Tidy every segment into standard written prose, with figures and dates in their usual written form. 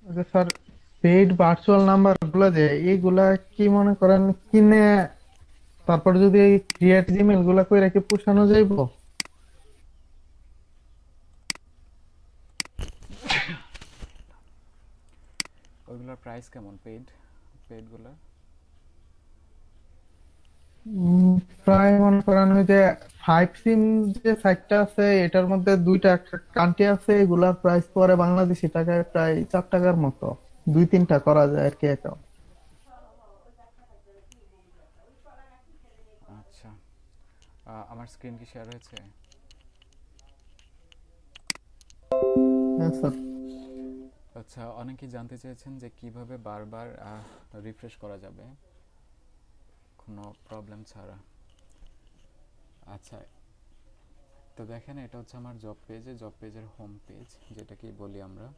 যে sir, paid virtual number গুলো যে এইগুলা কি মনে করেন কিনে তারপর যদি এই ক্রিয়েট জিমেল গুলা কইরা কি পুষানো যাইবো? ওইগুলোর প্রাইস কেমন? পেইডগুলোর? উম, প্রায় মনে করেন ওই যে 5 সিম যে সাইটটা আছে এটার মধ্যে দুইটা কান্ট্রি আছে, এগুলার প্রাইস পরে বাংলাদেশি টাকায় প্রায় 4 টাকার মতো। 2-3টা করা যায় আর কি অ্যাকাউন্ট। আচ্ছা, আমার স্ক্রিন কি শেয়ার হয়েছে? হ্যাঁ স্যার। আচ্ছা, অনেকেই জানতে চেয়েছেন যে কিভাবে বারবার রিফ্রেশ করা যাবে কোনো প্রবলেম ছাড়া। আচ্ছা, তো দেখেন এটা হচ্ছে আমার জব পেজের হোম পেজ, যেটাকেই বলি আমরা।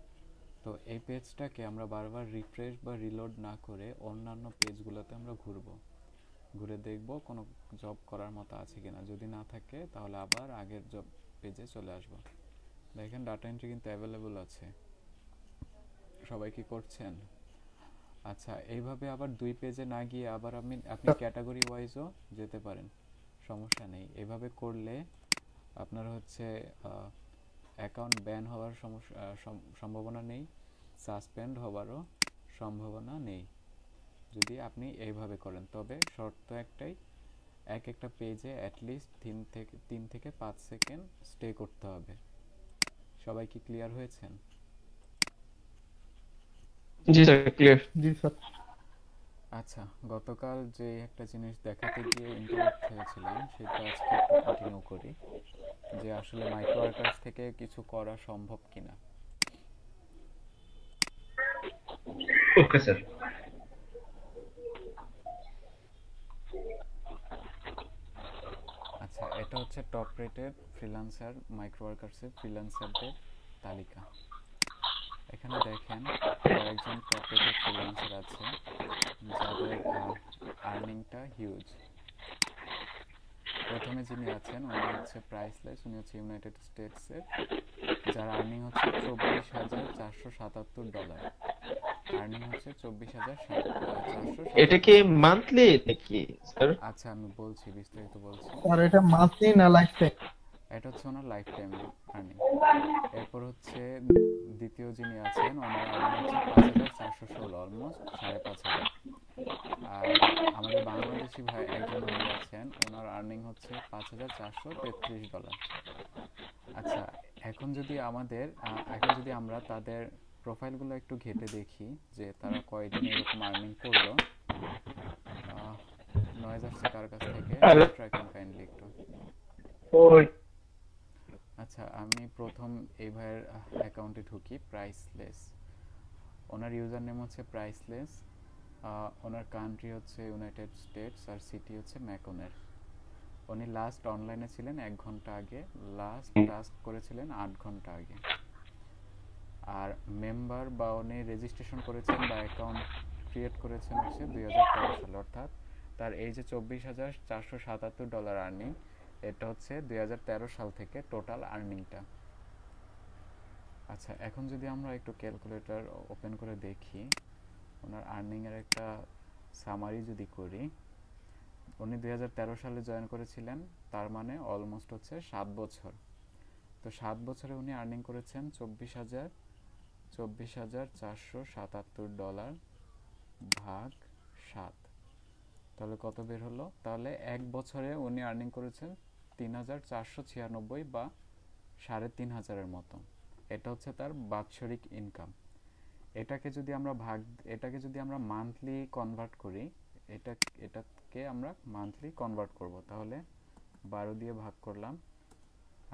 তো এই পেজটাকে আমরা বারবার রিফ্রেশ বা রিলোড না করে অন্যান্য পেজগুলোতে আমরা ঘুরে দেখব কোনো জব করার মতো আছে কিনা। যদি না থাকে তাহলে আবার আগের জব পেজে চলে আসবো। দেখেন ডাটা এন্ট্রি কিন্তু অ্যাভেলেবল আছে। সবাই কি করছেন? আচ্ছা, এইভাবে আবার দুই পেজে না গিয়ে আবার আপনি ক্যাটাগরি ওয়াইজও যেতে পারেন, সমস্যা নেই। এভাবে করলে আপনার হচ্ছে অ্যাকাউন্ট ব্যান হওয়ার সম্ভাবনা নেই, সাসপেন্ড হওয়ারও সম্ভাবনা নেই যদি আপনি এইভাবে করেন। তবে শর্ত একটাই, একটা পেজে অ্যাটলিস্ট 3 থেকে 5 সেকেন্ড স্টে করতে হবে। সবাই কি ক্লিয়ার হয়েছেন? জি স্যার, ক্লিয়ার। জি স্যার। আচ্ছা, গতকাল যে একটা জিনিস দেখাতে গিয়ে ইন্টারাপ্ট হয়েছিলাম সেটা আজকে একটু কন্টিনিউ করি, যে আসলে মাইক্রো ওয়ার্কার্স থেকে কিছু করা সম্ভব কিনা। Okay sir. আচ্ছা, এটা হচ্ছে টপ রেটেড ফ্রিল্যান্সার, মাইক্রো ওয়ার্কার্সের ফ্রিল্যান্সারদের তালিকা। এখানে দেখেন কয়েকজন টপ রেটেড ফ্রিল্যান্সার আছে যাদের আর্নিংটা হিউজ। প্রথমে যিনি আছেন উনি হচ্ছে প্রাইসলেস, উনি হচ্ছে ইউনাইটেড স্টেটসের, যার আর্নিং হচ্ছে $24,477। আর্নিং হচ্ছে 24,477। এটা কি মান্থলি নাকি স্যার? আচ্ছা, আমি বলছি, বিস্তারিত বলছি। আর এটা মান্থলি না লাইফ টাইম? এটা হচ্ছে ওনার লাইফ টাইম আর্নিং। এরপর হচ্ছে দ্বিতীয় যিনি আছেন ওনার আর্নিং হচ্ছে 5,416, অলমোস্ট 5,500। আর আমাদের বাংলাদেশি ভাই একজন ভাই আছেন, ওনার আর্নিং হচ্ছে $5,433। আচ্ছা, এখন যদি আমরা তাদের প্রোফাইলগুলো একটু ঘেটে দেখি যে তারা কয়দিনে এরকম আর্নিং করলো। নয়েজ আসছে কার কাছ থেকে? হ্যালো। মিউট রাখেন কাইন্ডলি একটু। ওই। আচ্ছা, আমি প্রথম এই ভাইয়ের অ্যাকাউন্টে ঢুকি, প্রাইসলেস। ওনার ইউজার নেম হচ্ছে প্রাইসলেস, ওনার কান্ট্রি হচ্ছে ইউনাইটেড স্টেটস, আর সিটি হচ্ছে ম্যাকনের। উনি লাস্ট অনলাইনে ছিলেন 1 ঘন্টা আগে, লাস্ট টাস্ক করেছিলেন 8 ঘন্টা আগে। আর মেম্বার বা উনি রেজিস্ট্রেশন করেছেন বা অ্যাকাউন্ট ক্রিয়েট করেছেন হচ্ছে 2013 সালে, অর্থাৎ তার এই যে $24,477 আর্নিং, এটা হচ্ছে 2013 সাল থেকে টোটাল আর্নিংটা। আচ্ছা, এখন যদি আমরা একটু ক্যালকুলেটর ওপেন করে দেখি ওনার আর্নিংয়ের একটা সামারি যদি করি। উনি 2013 সালে জয়েন করেছিলেন, তার মানে অলমোস্ট হচ্ছে 7 বছর। তো 7 বছরে উনি আর্নিং করেছেন $24,477 ভাগ 7। তাহলে কত বের হলো? তাহলে 1 বছরে উনি আর্নিং করেছেন 3,496 বা 3,500-এর মতো। এটা হচ্ছে তার বাৎসরিক ইনকাম। এটাকে যদি আমরা মান্থলি কনভার্ট করি, এটা এটাকে আমরা মান্থলি কনভার্ট করব, তাহলে 12 দিয়ে ভাগ করলাম,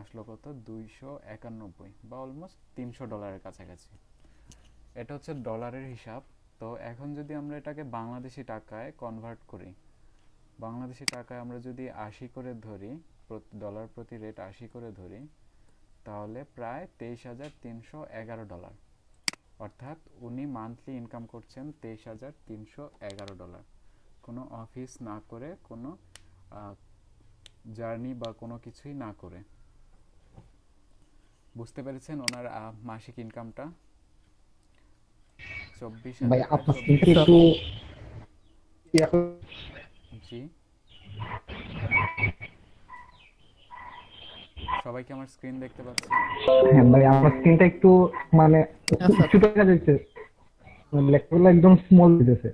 আসলো কত? 291 বা অলমোস্ট $300 কাছাকাছি। এটা হচ্ছে ডলারের হিসাব। তো এখন যদি আমরা এটাকে বাংলাদেশি টাকায় কনভার্ট করি, বাংলাদেশি টাকায় আমরা যদি 80 করে ধরি, ডলার প্রতি রেট 80 করে ধরি, তাহলে প্রায় $23,311। অর্থাৎ উনি মান্থলি ইনকাম করছেন $23,311, কোনো অফিস না করে, কোনো জার্নি বা কোনো কিছুই না করে। বুঝতে পেরেছেন ওনার মাসিক ইনকামটা? ভাই 24,000 আপনার প্রায় স্ক্রিনটা 24,000। একটু জি, সবাই কি আমার স্ক্রিন দেখতে পাচ্ছেন? হ্যাঁ ভাই আপনার স্ক্রিনটা একটু মানে হ্যাঁ স্যার। ছোট দেখা যাচ্ছে, মানে লেখাগুলো একদম স্মল দিতেছে।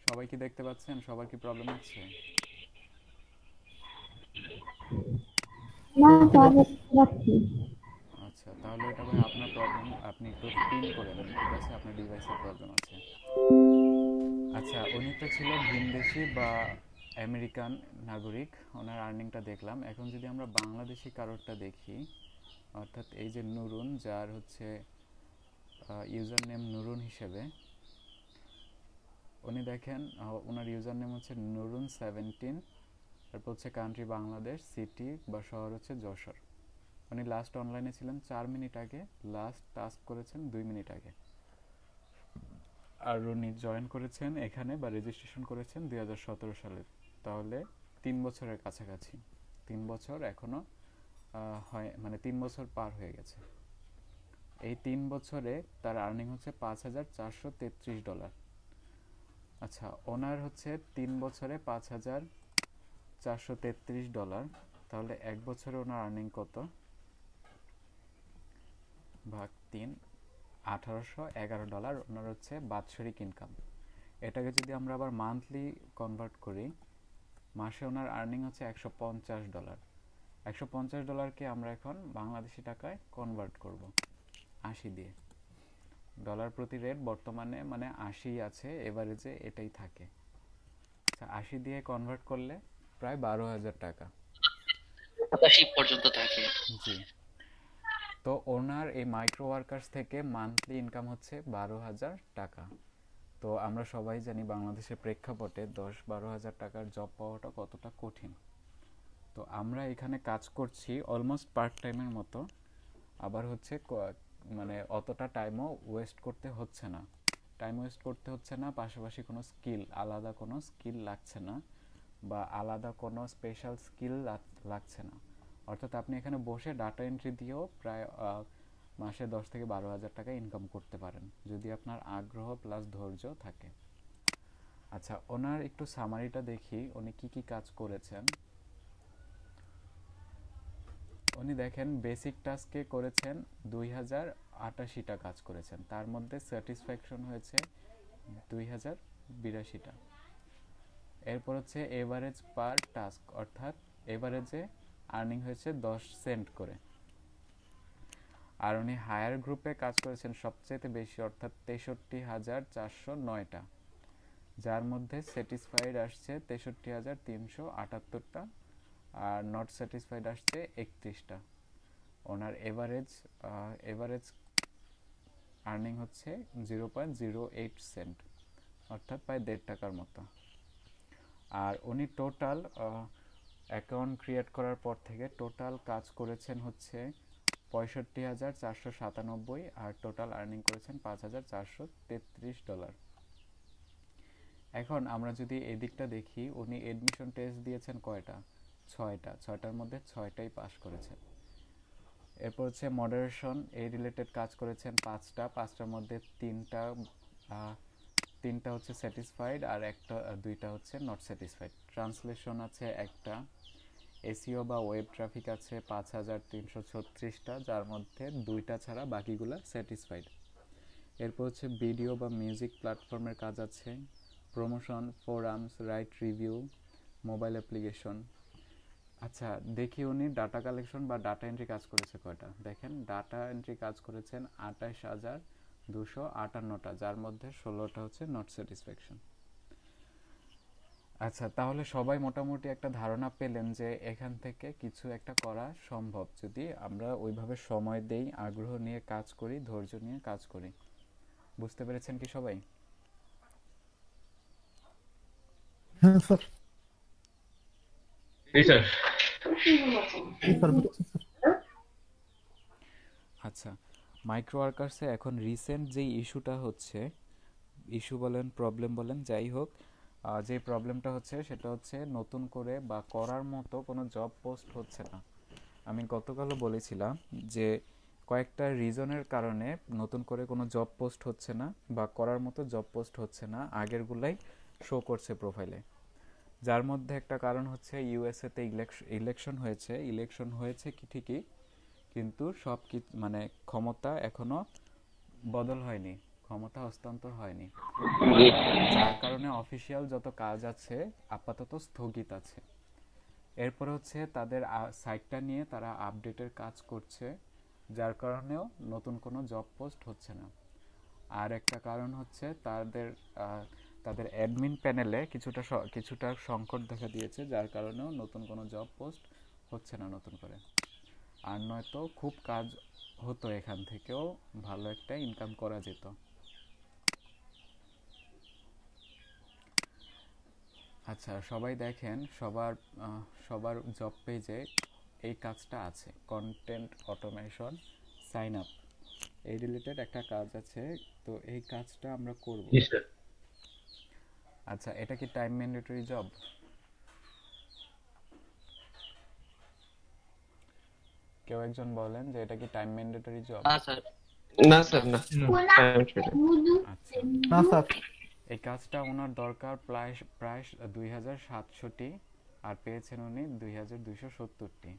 সবাই কি দেখতে পাচ্ছেন? সবার কি প্রবলেম হচ্ছে? না দেখতে স্যার, পাচ্ছি। দেখতে পাচ্ছি। আচ্ছা, তাহলে এটা ভাই আপনার প্রবলেম। আপনি একটু পিন করে নেন, ঠিক আছে? আপনার ডিভাইসের প্রবলেম আছে। আচ্ছা, উনি তো ছিল ভিনদেশি বা আমেরিকান নাগরিক, ওনার আর্নিংটা দেখলাম। এখন যদি আমরা বাংলাদেশি কারোরটা দেখি, অর্থাৎ এই যে নুরুন, যার হচ্ছে ইউজার নেম নুরুন হিসেবে, উনি দেখেন ওনার ইউজার নেম হচ্ছে নুরুন 17, তারপর হচ্ছে কান্ট্রি বাংলাদেশ, সিটি বা শহর হচ্ছে যশোর। উনি লাস্ট অনলাইনে ছিলেন 4 মিনিট আগে, লাস্ট টাস্ক করেছেন 2 মিনিট আগে। আর উনি জয়েন করেছেন এখানে বা রেজিস্ট্রেশন করেছেন 2017 সালে। তাহলে 3 বছরের কাছাকাছি, 3 বছর এখনো হয়, মানে 3 বছর পার হয়ে গেছে। এই 3 বছরে তার আর্নিং হচ্ছে $5,433। আচ্ছা, ওনার হচ্ছে 3 বছরে $5,433, তাহলে 1 বছরে ওনার আর্নিং কত? ভাগ 3, $1,811 ওনার হচ্ছে বাৎসরিক ইনকাম। এটাকে যদি আমরা আবার মান্থলি কনভার্ট করি, মাসে ওনার আর্নিং হচ্ছে $150। $150কে আমরা এখন বাংলাদেশি টাকায় কনভার্ট করব 80 দিয়ে। ডলার প্রতি রেট বর্তমানে মানে 80 আছে, এভারেজে এটাই থাকে। আচ্ছা, 80 দিয়ে কনভার্ট করলে প্রায় 12,000 টাকা। 87 পর্যন্ত থাকে। জি। তো ওনার এই মাইক্রো ওয়ার্কার্স থেকে মান্থলি ইনকাম হচ্ছে 12,000 টাকা। তো আমরা সবাই জানি বাংলাদেশের প্রেক্ষাপটে 10-12 হাজার টাকার জব পাওয়াটা কতটা কঠিন। তো আমরা এখানে কাজ করছি অলমোস্ট পার্ট টাইমের মতো, আবার হচ্ছে মানে অতটা টাইমও ওয়েস্ট করতে হচ্ছে না। টাইম ওয়েস্ট করতে হচ্ছে না, পাশাপাশি কোনো স্কিল, আলাদা কোনো স্কিল লাগছে না বা আলাদা কোনো স্পেশাল স্কিল লাগছে না। অর্থাৎ আপনি এখানে বসে ডাটা এন্ট্রি দিয়েও প্রায় মাসে 10 থেকে 12 হাজার টাকা ইনকাম করতে পারেন, যদি আপনার আগ্রহ প্লাস ধৈর্য থাকে। আচ্ছা, ওনার একটু সামারিটা দেখি, উনি কি কি কাজ করেছেন। উনি দেখেন বেসিক টাস্কে করেছেন 2088টা কাজ করেছেন, তার মধ্যে স্যাটিসফ্যাকশন হয়েছে 2082টা। এরপর হচ্ছে এভারেজ পার টাস্ক, অর্থাৎ এভারেজে আর্নিং হয়েছে 10 সেন্ট করে। আর উনি হায়ার গ্রুপে কাজ করেছেন সবচেয়ে বেশি, অর্থাৎ 63,409টা, যার মধ্যে স্যাটিসফাইড আসছে 63,378টা আর নট স্যাটিসফাইড আসছে 31টা। ওনার এভারেজ আর্নিং হচ্ছে 0.08 সেন্ট, অর্থাৎ প্রায় 1.5 টাকার মতো। আর উনি টোটাল অ্যাকাউন্ট ক্রিয়েট করার পর থেকে টোটাল কাজ করেছেন হচ্ছে 65,497, আর টোটাল আর্নিং করেছেন $5,433। এখন আমরা যদি এদিকটা দেখি, উনি এডমিশন টেস্ট দিয়েছেন কয়টা? 6টা, 6টার মধ্যে 6টাই পাস করেছেন। এরপর হচ্ছে মডারেশন এই রিলেটেড কাজ করেছেন 5টা, 5টার মধ্যে 3টা হচ্ছে স্যাটিসফাইড আর 2টা হচ্ছে নট স্যাটিসফাইড। ট্রান্সলেশন আছে 1টা, এসইও বা ওয়েব ট্রাফিক আছে 5,336টা, যার মধ্যে 2টা ছাড়া বাকিগুলো স্যাটিসফাইড। এরপর হচ্ছে ভিডিও বা মিউজিক প্ল্যাটফর্মের কাজ আছে, promotion, forums, right review, mobile application. আচ্ছা, দেখি উনি ডাটা কালেকশন বা ডাটা এন্ট্রি কাজ করেছে কয়টা। দেখেন, ডাটা এন্ট্রি কাজ করেছেন 28,258টা, যার মধ্যে 16টা হচ্ছে নট স্যাটিসফ্যাকশন। আচ্ছা, তাহলে সবাই মোটামুটি একটা ধারণা পেলেন যে এখান থেকে কিছু একটা করা সম্ভব, যদি আমরা ওইভাবে সময় দেই, আগ্রহ নিয়ে কাজ করি, ধৈর্য নিয়ে কাজ করি। বুঝতে পেরেছেন কি সবাই? হ্যাঁ স্যার। জি স্যার। জি স্যার, বুঝছি স্যার। আচ্ছা, মাইক্রো ওয়ার্কার্সে এখন রিসেন্ট যেই ইস্যুটা হচ্ছে, ইস্যু বলেন প্রবলেম বলেন যাই হোক, যে প্রবলেমটা হচ্ছে সেটা হচ্ছে নতুন করে বা করার মতো কোনো জব পোস্ট হচ্ছে না। আমি গতকালও বলেছিলাম যে কয়েকটা রিজনের কারণে নতুন করে কোনো জব পোস্ট হচ্ছে না বা করার মতো জব পোস্ট হচ্ছে না, আগেরগুলাই শো করছে প্রোফাইলে। যার মধ্যে একটা কারণ হচ্ছে ইউএসএ তে ইলেকশন হয়েছে কি ঠিকই, কিন্তু সব মানে ক্ষমতা এখনো বদল হয়নি, ক্ষমতা হস্তান্তর হয়নি, যার কারণে অফিসিয়াল যত কাজ আছে আপাতত স্থগিত আছে। এরপরে হচ্ছে তাদের সাইটটা নিয়ে তারা আপডেটের কাজ করছে, যার কারণেও নতুন কোনো জব পোস্ট হচ্ছে না। আর একটা কারণ হচ্ছে তাদের অ্যাডমিন প্যানেলে কিছুটা সংকট দেখা দিয়েছে, যার কারণেও নতুন কোনো জব পোস্ট হচ্ছে না নতুন করে। আর নয়তো খুব কাজ হতো, এখান থেকেও ভালো একটা ইনকাম করা যেত। আচ্ছা, সবাই দেখেন, সবার জব পেজে এই কাজটা আছে, কন্টেন্ট অটোমেশন সাইন আপ, এই রিলেটেড একটা কাজ আছে। তো এই কাজটা আমরা করব। জি স্যার। আচ্ছা, এটা কি টাইম ম্যান্ডেটরি জব? কেউ একজন বলেন যে এটা কি টাইম ম্যান্ডেটরি জব? না স্যার। না স্যার, না। টাইম শেডে। আচ্ছা, না স্যার, এই কাজটা ওনার দরকার প্রায় প্রায় 2700টি, আর পেয়েছেন উনি 2270টি।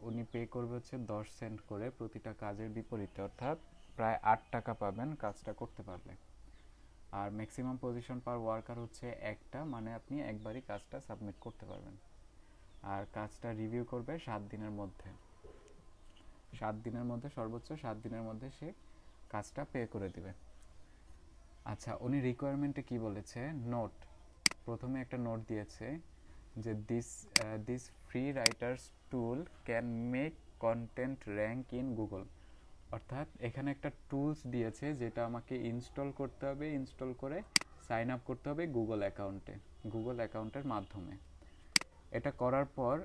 উনি পে করবে হচ্ছে 10 সেন্ট করে প্রতিটা কাজের বিপরীতে, অর্থাৎ প্রায় 8 টাকা পাবেন কাজটা করতে পারলে। আর ম্যাক্সিমাম পজিশন পার ওয়ার্কার হচ্ছে একটা, মানে আপনি একবারই কাজটা সাবমিট করতে পারবেন। আর কাজটা রিভিউ করবে 7 দিনের মধ্যে, 7 দিনের মধ্যে, সর্বোচ্চ 7 দিনের মধ্যে সে কাজটা পে করে দিবে। আচ্ছা, উনি রিকোয়ারমেন্টে কি বলেছে? নোট, প্রথমে একটা নোট দিয়েছে যে this free writers tool can make content rank in Google. অর্থাৎ এখানে একটা টুলস দিয়েছে যেটা আমাকে ইনস্টল করতে হবে, ইনস্টল করে সাইন আপ করতে হবে গুগল অ্যাকাউন্টের মাধ্যমে। এটা করার পর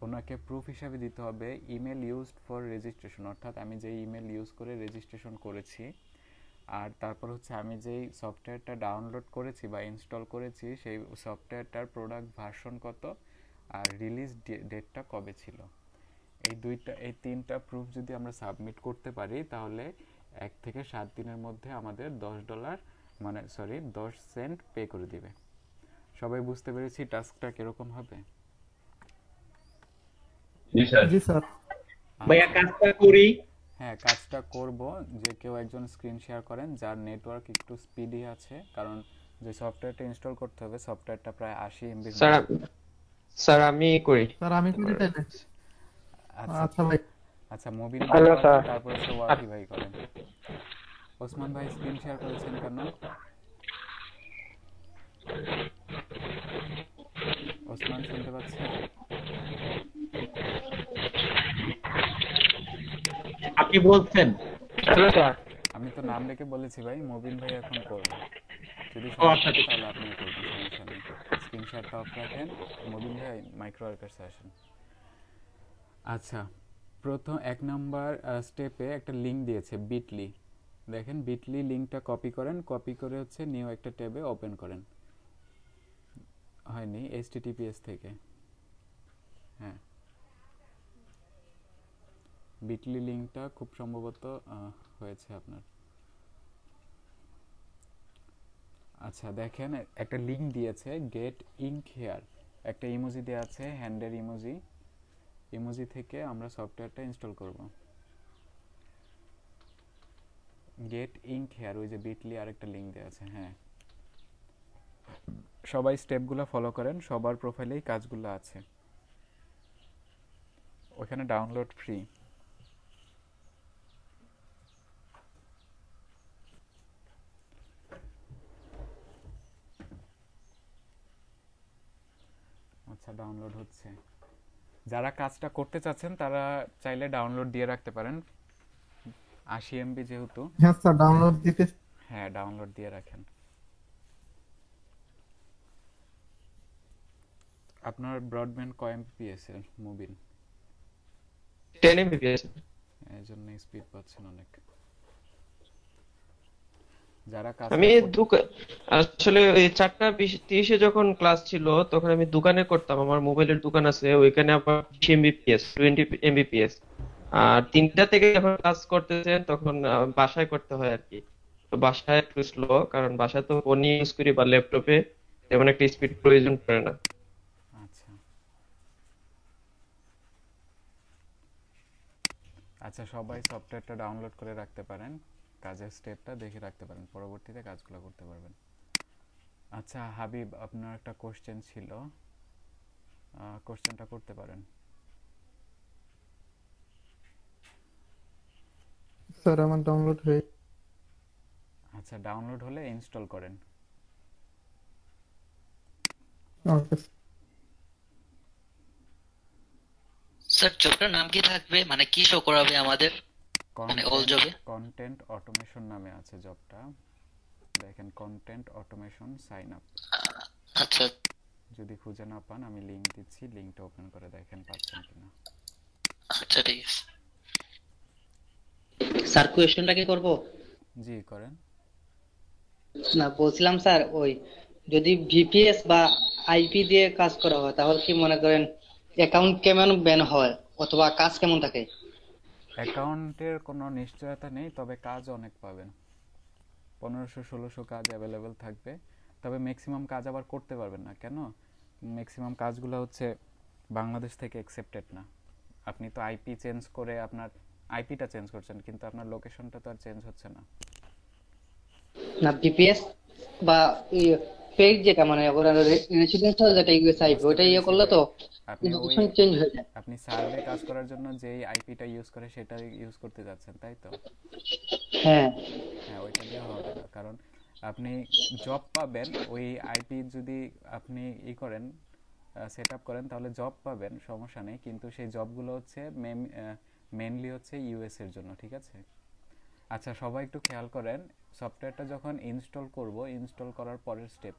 ওনাকে প্রুফ হিসাবে দিতে হবে ইমেল ইউজড ফর রেজিস্ট্রেশন, অর্থাৎ আমি যে ইমেল ইউজ করে রেজিস্ট্রেশন করেছি, আর তারপর হচ্ছে আমি যেই সফটওয়্যারটা ডাউনলোড করেছি বা ইনস্টল করেছি সেই সফটওয়্যারটার প্রোডাক্ট ভার্সন কত আর রিলিজ ডেটটা কবে ছিল। এই তিনটা প্রুফ যদি আমরা সাবমিট করতে পারি তাহলে 1 থেকে 7 দিনের মধ্যে আমাদের $10 মানে 10 সেন্ট পে করে দিবে। সবাই বুঝতে পেরেছি টাস্কটা কিরকম হবে? জি স্যার। জি স্যার। ভাইয়া কাজটা করি। হ্যাঁ, কাজটা করব। যে কেউ একজন স্ক্রিন শেয়ার করেন যার নেটওয়ার্ক একটু স্পিডি আছে, কারণ যে সফটওয়্যারটা ইনস্টল করতে হবে সফটওয়্যারটা প্রায় 80 MB। স্যার আমি করি। স্যার আমি করি তাইলে। আচ্ছা আচ্ছা ভাই। আচ্ছা, মুবিন ভাই হ্যালো করেন, স্যার। তারপর হচ্ছে ওয়াকি ভাই করেন। ওসমান ভাই স্ক্রিন শেয়ার করেছেন কেন? ওসমান শুনতে পাচ্ছেন? আপনি বলছেন। Hello sir. আমি তো নাম ডেকে বলেছি ভাই, মুবিন ভাই এখন করবে। যদি ও আচ্ছা, সমস্যা হয় তাহলে আপনি করবেন, সমস্যা নেই। স্ক্রিন শেয়ারটা অফ রাখেন। মুবিন ভাই মাইক্রো ওয়ার্কার্সে আসেন। আচ্ছা, প্রথম 1 নাম্বার স্টেপে একটা লিংক দিয়েছে বিটলি। দেখেন, বিটলি লিংকটা কপি করেন, কপি করে হচ্ছে নিউ একটা ট্যাবে ওপেন করেন। হয়নি, HTTPS থেকে। হ্যাঁ, বিটলি লিংকটা খুব সম্ভবত হয়েছে আপনার। আচ্ছা, দেখেন একটা লিংক দিয়েছে গেট ইঙ্ক হেয়ার, একটা ইমোজি দেওয়া আছে, হ্যান্ডের ইমোজি থেকে আমরা সফটওয়্যারটা ইনস্টল করব। গেট ইঙ্ক হেয়ার, ওই যে বিটলি আরেকটা লিংক দেওয়া আছে। হ্যাঁ, সবাই স্টেপগুলো ফলো করেন, সবার প্রোফাইলেই কাজগুলো আছে। ওখানে ডাউনলোড ফ্রি। আচ্ছা, ডাউনলোড হচ্ছে। যারা কাজটা করতে চাচ্ছেন তারা চাইলে ডাউনলোড দিয়ে রাখতে পারেন, 80 MB যেহেতু। হ্যাঁ স্যার, ডাউনলোড দিতে। হ্যাঁ, ডাউনলোড দিয়ে রাখেন। আপনার ব্রডব্যান্ড কয় MBPS এর মুবিন? 10 MBPS। এই জন্য স্পিড পাচ্ছেন অনেক। যারা কাজ আমি আসলে ওই 4:30 যখন ক্লাস ছিল তখন আমি দোকানে করতাম, আমার মোবাইলের দোকান আছে ওইখানে আবার 20 MBPS 20 MBPS আর 3টা থেকে যখন ক্লাস করতেছেন তখন বাসায় করতে হয় আর কি। তো বাসায় একটু স্লো, কারণ বাসায় তো ফোনই ইউজ করি বা ল্যাপটপে, তেমন একটা স্পিড প্রয়োজন পড়ে না। আচ্ছা আচ্ছা, সবাই সফটওয়্যারটা ডাউনলোড করে রাখতে পারেন, কাজের স্টেপটা দেখে রাখতে পারেন, পরবর্তীতে কাজগুলো করতে পারবেন। আচ্ছা হাবিব, আপনার একটা কোশ্চেন ছিল, কোশ্চেনটা করতে পারেন। স্যার আমার ডাউনলোড হয়ে আচ্ছা, ডাউনলোড হলে ইনস্টল করেন। ওকে। স্যার জবটার নাম কি থাকবে, মানে কি শো করাবে আমাদের, মানে অল কন্টেন্ট জবে? কন্টেন্ট অটোমেশন নামে আছে জবটা, দেখেন কন্টেন্ট অটোমেশন সাইন আপ। আচ্ছা যদি খুঁজে না পান আমি লিংক দিচ্ছি, লিংকটা ওপেন করে দেখেন পাচ্ছেন কিনা। আচ্ছা ঠিক আছে। স্যার কোয়েশ্চেনটা কি করব? জি করেন। না বলছিলাম স্যার, ওই যদি ভিপিএস বা আইপি দিয়ে কাজ করা হয় তাহলে কি মনে করেন অ্যাকাউন্ট কেমন ব্যান হয় অথবা কাজ কেমন থাকে? অ্যাকাউন্টের কোনো নিশ্চয়তা নেই, তবে কাজ অনেক পাবেন, 1500-1600 কাজ অ্যাভেলেবেল থাকবে। তবে ম্যাক্সিমাম কাজ আবার করতে পারবেন না। কেন? ম্যাক্সিমাম কাজগুলো হচ্ছে বাংলাদেশ থেকে অ্যাকসেপ্টেড না। আপনি তো আইপি চেঞ্জ করে আপনার আইপিটা চেঞ্জ করছেন, কিন্তু আপনার লোকেশনটা তো আর চেঞ্জ হচ্ছে না। না ভিপিএস বা পেজ যেটা মানে রেসিডেন্সিয়াল যেটা ইউএস আইপি বুঝতে ওটা ইয়ে পেরেছি করলে ভাই। তো আপনি ওই লোকেশন চেঞ্জ হয়ে যায়। আপনি সার্ভে কাজ করার জন্য যেই আইপিটা ইউজ করে সেটা ইউজ করতে যাচ্ছেন, তাই তো? হ্যাঁ হ্যাঁ, ওইটা দিয়ে হবে না, কারণ আপনি জব পাবেন ওই আইপি যদি আপনি করেন, সেট আপ করেন, তাহলে জব পাবেন, সমস্যা নেই, কিন্তু সেই জবগুলো হচ্ছে মেনলি হচ্ছে ইউএস এর জন্য, ঠিক আছে? আচ্ছা সবাই একটু খেয়াল করেন, সফটওয়্যারটা যখন ইনস্টল করব, ইনস্টল করার পরের স্টেপ,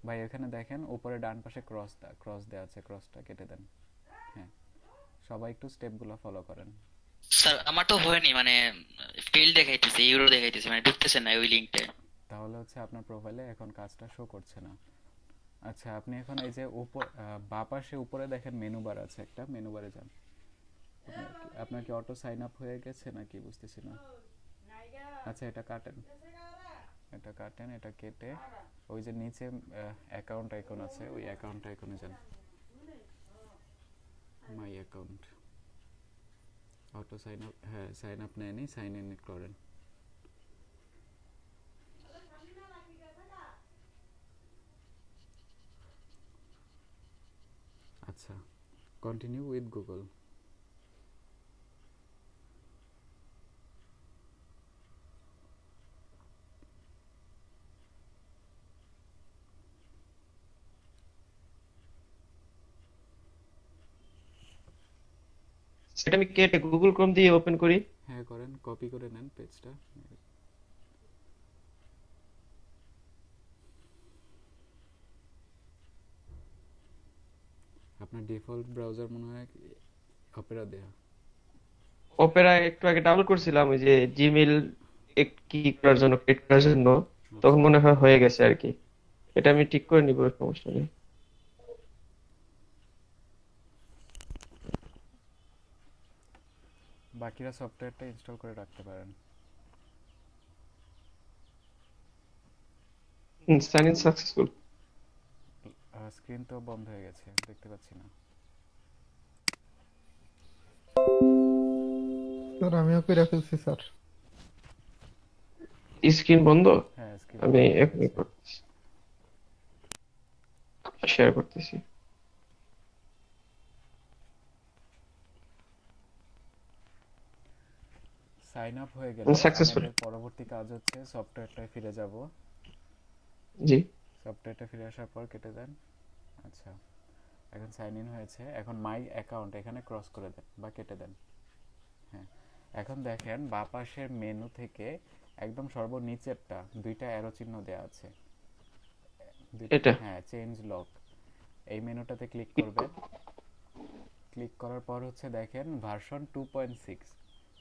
ভাই এখানে দেখেন উপরে ডান পাশে ক্রস দেওয়া আছে, ক্রসটা কেটে দেন। হ্যাঁ, সবাই একটু স্টেপগুলো ফলো করেন। স্যার আমার তো হয়নি, মানে ফেল দেখাইতেছে, ইউরো দেখাইতেছে, মানে ঢুকতেছে না ওই লিঙ্কটা। তাহলে হচ্ছে আপনার প্রোফাইলে এখন কাজটা শো করছে না। আচ্ছা আপনি এখন এই যে বাঁ পাশে উপরে দেখেন মেনু বার আছে, একটা মেনু বারে যান। আপনার কি অটো সাইন আপ হয়ে গেছে নাকি বুঝতেছি না। আচ্ছা এটা কাটেন, এটা কাটেন, এটা কেটে ওই যে নিচে অ্যাকাউন্ট আইকন আছে, ওই অ্যাকাউন্ট আইকনে যান, my account, auto sign up, হ্যাঁ সাইন আপ নেয়নি, সাইন ইন করেন। আচ্ছা কন্টিনিউ উইথ গুগল। সেটা আমি কেটে গুগল ক্রোম দিয়ে ওপেন করি। হ্যাঁ করেন, কপি করে নেন পেজটা। আপনার ডিফল্ট ব্রাউজার মনে হয় অপেরা দেয়া। ওপেরা একটু আগে ডাউনলোড করছিলাম ওই যে জিমেইল কি করার জন্য, ক্রিয়েট করার জন্য, তখন আচ্ছা মনে হয় হয়ে গেছে আর কি। এটা আমি ঠিক করে নিব, সমস্যা নেই। বাকিরা সফটওয়্যারটা ইনস্টল করে রাখতে পারেন। Sign in successful. স্ক্রিন তো বন্ধ হয়ে গেছে, দেখতে পাচ্ছি না। স্যার আমিও করে ফেলছি স্যার। স্ক্রিন বন্ধ? হ্যাঁ স্ক্রিন আমি বন্ধ হয়ে এখনই গেছে। শেয়ার করতেছি। সাইন আপ হয়ে গেলে সাকসেসফুল। আমাদের পরবর্তী কাজ হচ্ছে সফটওয়্যারটায় ফিরে যাব। জি। সফটওয়্যারটা ফিরে আসার পর কেটে দেন। আচ্ছা এখন সাইন ইন হয়েছে, এখন মাই অ্যাকাউন্ট এখানে ক্রস করে দেন বা কেটে দেন। হ্যাঁ, এখন দেখেন বাঁ পাশের মেনু থেকে একদম সর্বনিচেরটা দুইটা অ্যারো চিহ্ন দেওয়া আছে, এটা হ্যাঁ চেঞ্জ লক, এই মেনুটাতে ক্লিক করবেন। ক্লিক করার পর হচ্ছে দেখেন ভার্সন 2.6,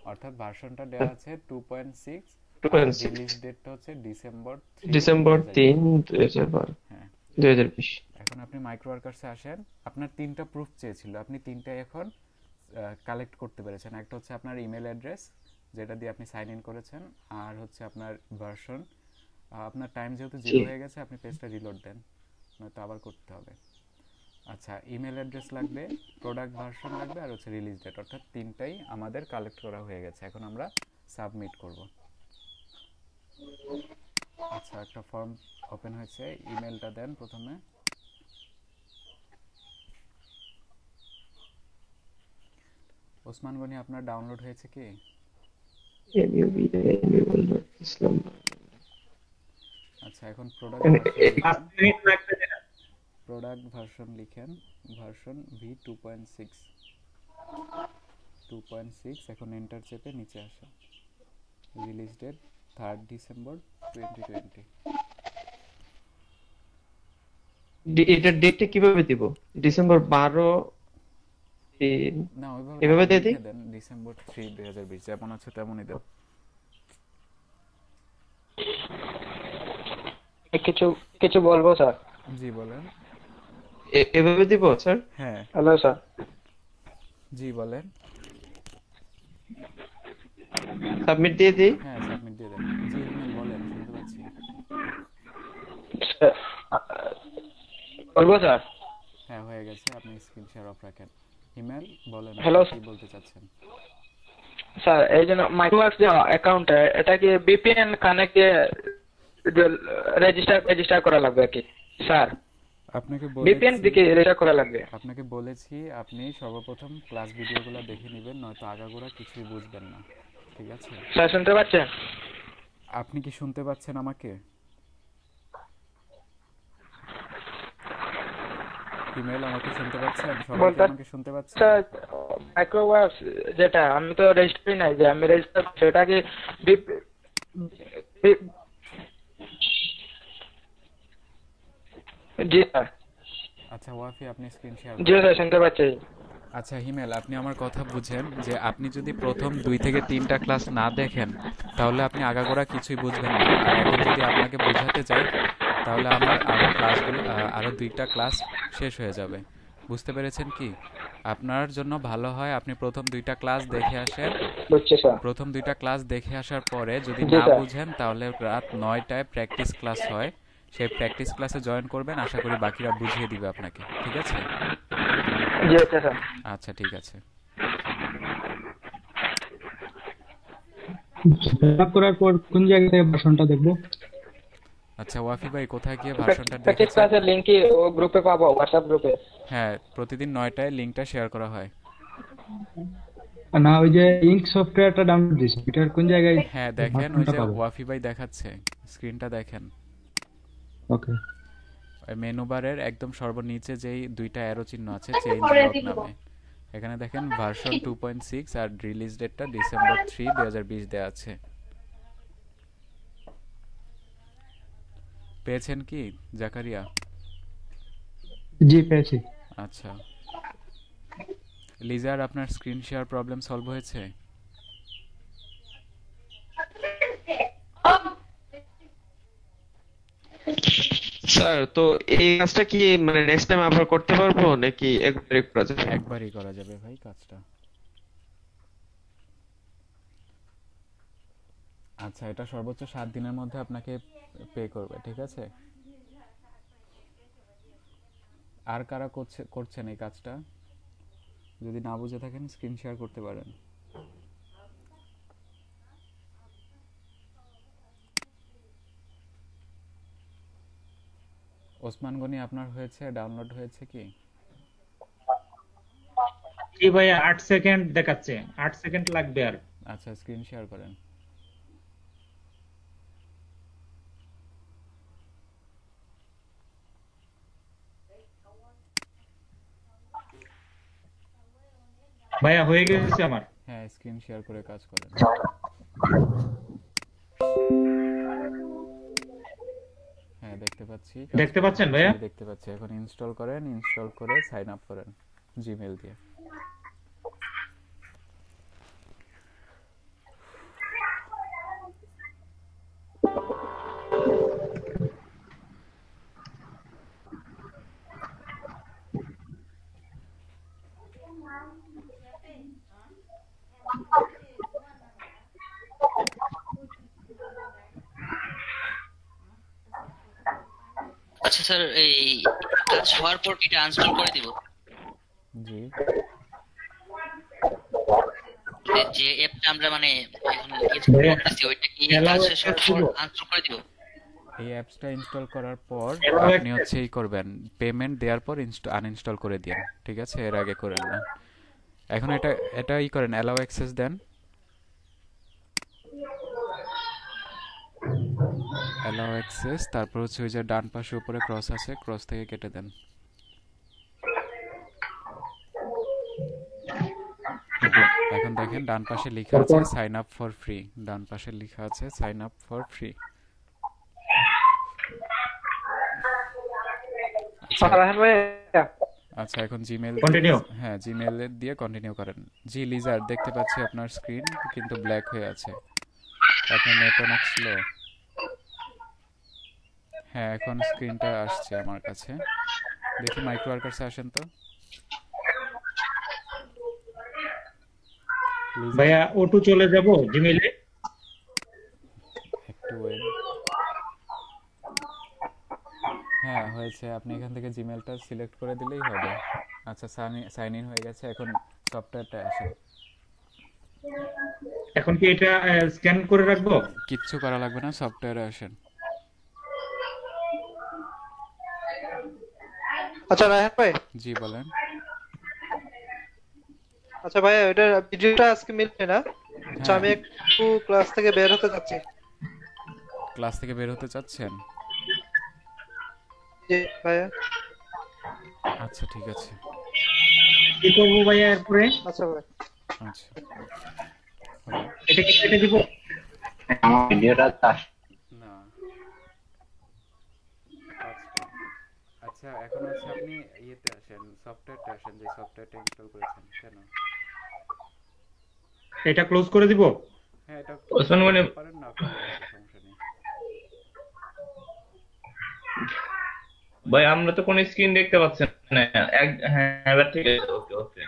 অর্থাৎ ভার্সনটা দেওয়া আছে 2.6 আর 2.6 রিলিজ ডেটটা হচ্ছে ডিসেম্বর 3 ডিসেম্বর 3 2020। 2012 হ্যাঁ 2020। এখন আপনি মাইক্রো ওয়ার্কার্সে আসেন, আপনার তিনটা প্রুফ চেয়েছিল, আপনি তিনটা এখন কালেক্ট করতে পেরেছেন। একটা হচ্ছে আপনার ইমেল অ্যাড্রেস যেটা দিয়ে আপনি সাইন ইন করেছেন, আর হচ্ছে আপনার ভার্সন। আপনার টাইম যেহেতু জি। 0 হয়ে গেছে, আপনি পেজটা রিলোড দেন, নয়তো আবার করতে হবে। আচ্ছা, ইমেল অ্যাড্রেস লাগবে, প্রোডাক্ট ভার্সন লাগবে, আর হচ্ছে রিলিজ ডেট, অর্থাৎ তিনটাই আমাদের কালেক্ট করা হয়ে গেছে। এখন আমরা সাবমিট করব। আচ্ছা, একটা ফর্ম ওপেন হয়েছে, ইমেলটা দেন প্রথমে। ওসমান গনি আপনার ডাউনলোড হয়েছে কি? ইসলাম। আচ্ছা, এখন প্রোডাক্ট 5 মিনিট লাগবে না। ভার্সন লিখেন, ভার্সন ভি 2.6। এখন এন্টার চেপে নিচে আসেন। Release date 3rd December 2020। এটার ডেটটা কিভাবে দিব? ডিসেম্বর 12 না, ওইভাবে এভাবে দিয়ে দিই? লিখে দেন, ডিসেম্বর 3, 2020, যেমন আছে তেমনই দেন। কিছু কিছু বলবো স্যার? জি বলেন। এভাবে দিব স্যার? হ্যাঁ। Hello sir. জি বলেন। সাবমিট দিয়ে দিই? হ্যাঁ, সাবমিট দিয়ে দেন। জি ইমেল বলেন, শুনতে পাচ্ছি। বলবো স্যার? হ্যাঁ, হয়ে গেছে, আপনি স্ক্রিন শেয়ার অফ রাখেন। ইমেল বলেন, হ্যালো কি বলতে চাচ্ছেন? স্যার, এই জন্য মাইক্রোওয়ার্কস যে অ্যাকাউন্ট এটা কি ভিপিএন কানেক্ট দিয়ে রেজিস্টার করা লাগবে কি স্যার? আপনাকে ভিপিএন দিকে রেজিস্টার করা লাগবে। আপনাকে বলেছি আপনি সর্বপ্রথম ক্লাস ভিডিওগুলো দেখে নেবেন, নয়তো আগাগোড়া কিছুই বুঝবেন না, ঠিক আছে? স্যার শুনতে পাচ্ছেন? আপনি কি শুনতে পাচ্ছেন আমাকে? ইমেল আমাকে শুনতে পাচ্ছেন? সবাই কি আমাকে শুনতে পাচ্ছেন? স্যার, মাইক্রোওয়ার্কস যেটা আমি তো রেজিস্টারই নাই, যে আমি রেজিস্টার সেটা কি জি স্যার। আচ্ছা ওয়াফি, আপনি স্ক্রিন শেয়ার জি স্যার, শুনতে পাচ্ছি। আচ্ছা হিমেল, আপনি আমার কথা বুঝেন যে আপনি যদি প্রথম 2 থেকে 3টা ক্লাস না দেখেন, তাহলে আপনি আগাগোড়া কিছুই বুঝবেন না। আর এখন যদি আপনাকে বোঝাতে চাই, তাহলে আমার আরো 2টা ক্লাস শেষ হয়ে যাবে। বুঝতে পেরেছেন কি? আপনার জন্য ভালো হয় আপনি প্রথম 2টা ক্লাস দেখে আসেন। বুঝছি স্যার। প্রথম 2টা ক্লাস দেখে আসার পরে যদি জি না স্যার। বুঝেন, তাহলে রাত 9টায় প্র্যাকটিস ক্লাস হয়, সেই প্র্যাকটিস ক্লাসে জয়েন করবেন। আশা করি বাকিরা বুঝিয়ে দিবে আপনাকে, ঠিক আছে? জি আচ্ছা স্যার। আচ্ছা, ঠিক আছে। সেট আপ করার পর কোন জায়গা থেকে ভার্সনটা দেখবো? আচ্ছা ওয়াফি ভাই, কোথায় গিয়ে ভার্সনটা প্র্যাকটিস দেখেছেন? ক্লাসের লিংক কি ও গ্রুপে পাবো, হোয়াটসঅ্যাপ গ্রুপে? হ্যাঁ, প্রতিদিন 9টায় লিংকটা শেয়ার করা হয়। না, ওই যে ইঙ্ক সফটওয়্যারটা ডাউনলোড দিয়েছি, এটার কোন জায়গায় হ্যাঁ দেখেন, ওই ভার্সনটা যে পাবো? ওয়াফি ভাই দেখাচ্ছে, স্ক্রিনটা দেখেন। ওকে। ওই মেনু বারের একদম সর্বনিচে যেই 2টা অ্যারো চিহ্ন আছে, চেঞ্জ লগ নামে, এখানে দেখেন ভার্সন 2.6 আর রিলিজ ডেটটা ডিসেম্বর 3, 2020 দেয়া আছে। পেয়েছেন কি জাকারিয়া? জি পেয়েছি। আচ্ছা, লিজার, আপনার স্ক্রিন শেয়ার প্রবলেম সলভ হয়েছে? স্যার, তো এই কাজটা কি মানে নেক্সট টাইম আবার করতে পারবো নাকি একবারই করা যাবে? একবারই করা যাবে ভাই কাজটা। আচ্ছা, এটা সর্বোচ্চ 7 দিনের মধ্যে আপনাকে পে করবে, ঠিক আছে? আর কারা করছেন এই কাজটা? যদি না বুঝে থাকেন স্ক্রিন শেয়ার করতে পারেন। ওসমান গনি, আপনার হয়েছে? ডাউনলোড হয়েছে কি? জি ভাইয়া, 8 সেকেন্ড দেখাচ্ছে, 8 সেকেন্ড লাগবে আর। আচ্ছা, স্ক্রিন শেয়ার করেন। ভাইয়া হয়ে গেছে আমার। হ্যাঁ, স্ক্রিন শেয়ার করে কাজ করেন। হ্যাঁ, দেখতে পাচ্ছি। দেখতে পাচ্ছেন ভাইয়া? দেখতে পাচ্ছি। এখন ইনস্টল করেন, ইনস্টল করে সাইন আপ করেন জিমেল দিয়ে। আচ্ছা স্যার, এই কাজ হওয়ার পর এটা আনস্টল করে দিব? জি যে অ্যাপটা আমরা মানে এখন ইনস্টল করতেছি ওইটা কি কাজ শেষ হওয়ার পর আনস্টল করে দিব? এই অ্যাপসটা ইনস্টল করার পর আপনি হচ্ছে এই করবেন, পেমেন্ট দেওয়ার পর আনইনস্টল করে দিন, ঠিক আছে? এর আগে করেন না। এখন এটা ই করেন, অ্যালাউ অ্যাক্সেস দেন, অ্যালাউ অ্যাক্সেস, তারপর হচ্ছে ওই যে ডান পাশে উপরে ক্রস আছে, ক্রস থেকে কেটে দেন। এখন দেখেন ডান পাশে লেখা আছে সাইন আপ ফর ফ্রি, ডান পাশে লেখা আছে সাইন আপ ফর ফ্রি। আচ্ছা এখন জিমেল, হ্যাঁ জিমেল দিয়ে কন্টিনিউ করেন। জি লিজার, দেখতে পাচ্ছি আপনার স্ক্রিন কিন্তু ব্ল্যাক হয়ে আছে, আপনার নেট অনেক স্লো। হ্যাঁ এখন স্ক্রিনটা আসছে আমার কাছে, দেখি মাইক্রো ওয়ার্কার্সে আসেন তো। ভাইয়া ওটু চলে যাব জিমেইলে, একটু ওয়েট। হ্যাঁ হয়েছে, আপনি এখান থেকে জিমেলটা সিলেক্ট করে দিলেই হবে। আচ্ছা সাইন ইন হয়ে গেছে, এখন সফটওয়্যারটা আসেন। এখন কি এটা স্ক্যান করে রাখবো? কিচ্ছু করা লাগবে না, সফটওয়্যারে আসেন। আচ্ছা রায়হান ভাই। জি বলেন। আচ্ছা ভাই, ওটা ভিডিওটা আজকে মিলছে না। আচ্ছা আমি একটু ক্লাস থেকে বের হতে যাচ্ছি। ক্লাস থেকে বের হতে চাচ্ছেন? জি ভাইয়া। আচ্ছা ঠিক আছে। কি করব ভাইয়া এরপরে? আচ্ছা ভাই। আচ্ছা এটা কি কেটে দিব? আমার ভিডিওটা না। আচ্ছা এখন হচ্ছে আপনি ইয়েতে আসেন, সফটওয়্যারটা আসেন, যে সফটওয়্যারটা ইনস্টল করেছেন। কেন এটা ক্লোজ করে দিব? হ্যাঁ এটা ওসমান মানে পারেন না, সমস্যা নেই। ভাই আমরা তো কোনো স্ক্রিন দেখতে পাচ্ছি না। হ্যাঁ এবার ঠিক আছে, ওকে ওকে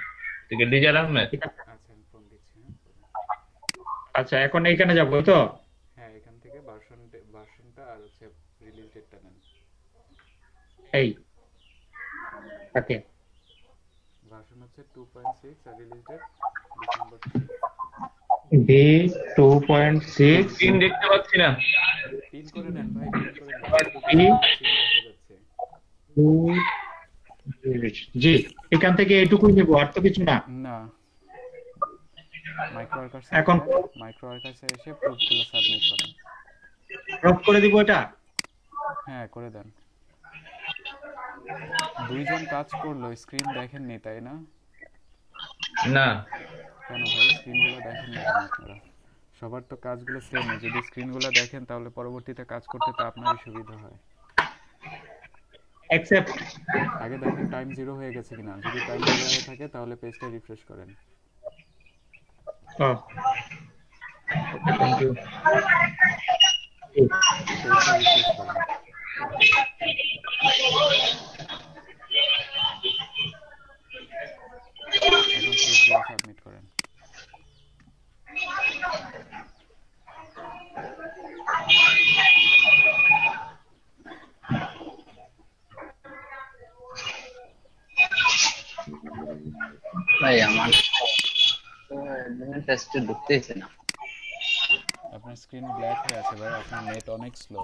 ঠিক আছে। ডিজার আহমেদ, আচ্ছা আমি ফোন দিচ্ছি। আচ্ছা এখন এইখানে যাব তো? হ্যাঁ এখান থেকে ভার্সনটা আর হচ্ছে রিলিজ ডেটটা নেন। এই ওকে, ভার্সন হচ্ছে 2.6 আর release date December 3। B 2.6 screen দেখতে পাচ্ছি না। পিন করে নেন ভাই, পিন করে নেন। যাচ্ছে। জি এখান থেকে এইটুকুই নেব, আর তো কিছু না। না, মাইক্রো ওয়ার্কার্সে এখন এসে প্রুফগুলো সাবমিট করেন। ড্রপ করে দিব এটা? হ্যাঁ করে দেন। দুইজন কাজ করলো, স্ক্রিন দেখেননি তাই না? না কেন ভাই স্ক্রিনগুলো দেখেন না কেন আপনারা? সবার তো কাজগুলো সেমই, যদি স্ক্রিনগুলো দেখেন তাহলে পরবর্তীতে কাজ করতে তো আপনারই সুবিধা হয়। অ্যাকসেপ্ট। আগে দেখেন টাইম 0 হয়ে গেছে কিনা, যদি টাইম 0 হয়ে থাকে তাহলে পেজটা রিফ্রেশ করেন। Thank you. পেজটা রিফ্রেশ করেন। এখন পেজগুলো সাবমিট করেন। ভাই আমার টেস্টে ঢুকতেছে না। আপনার স্ক্রিন ব্ল্যাক হয়ে আছে ভাই, আপনার নেট অনেক স্লো।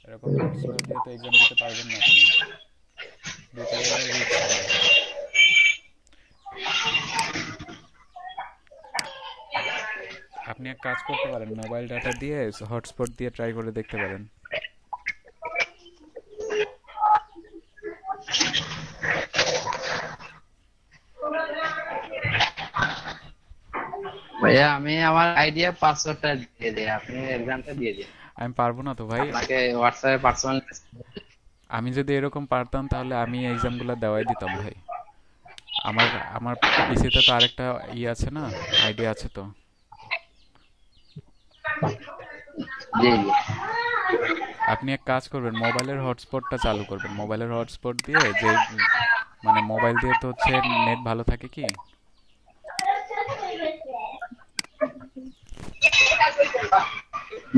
এরকম নেট স্লো দিয়ে তো এক্সাম দিতে পারবেন না আপনি। আপনি এক কাজ করতে পারেন, মোবাইল ডাটা দিয়ে হটস্পট দিয়ে ট্রাই করে দেখতে পারেন। ভাইয়া আমি আমার আইডিয়া পাসওয়ার্ডটা দিয়ে দিই, আপনি এক্সামটা দিয়ে দিন। আমি পারবো না তো ভাই। আপনাকে হোয়াটসঅ্যাপে পার্সোনাল, আমি যদি এরকম পারতাম তাহলে আমি এক্সামগুলো দেওয়াই দিতাম ভাই। আমার পিসিতে তো আরেকটা আছে না, আইডিয়া আছে তো। জি জি। আপনি এক কাজ করবেন, মোবাইলের হটস্পটটা চালু করবেন। মোবাইলের হটস্পট দিয়ে যে মানে মোবাইল দিয়ে তো হচ্ছে নেট ভালো থাকে কি?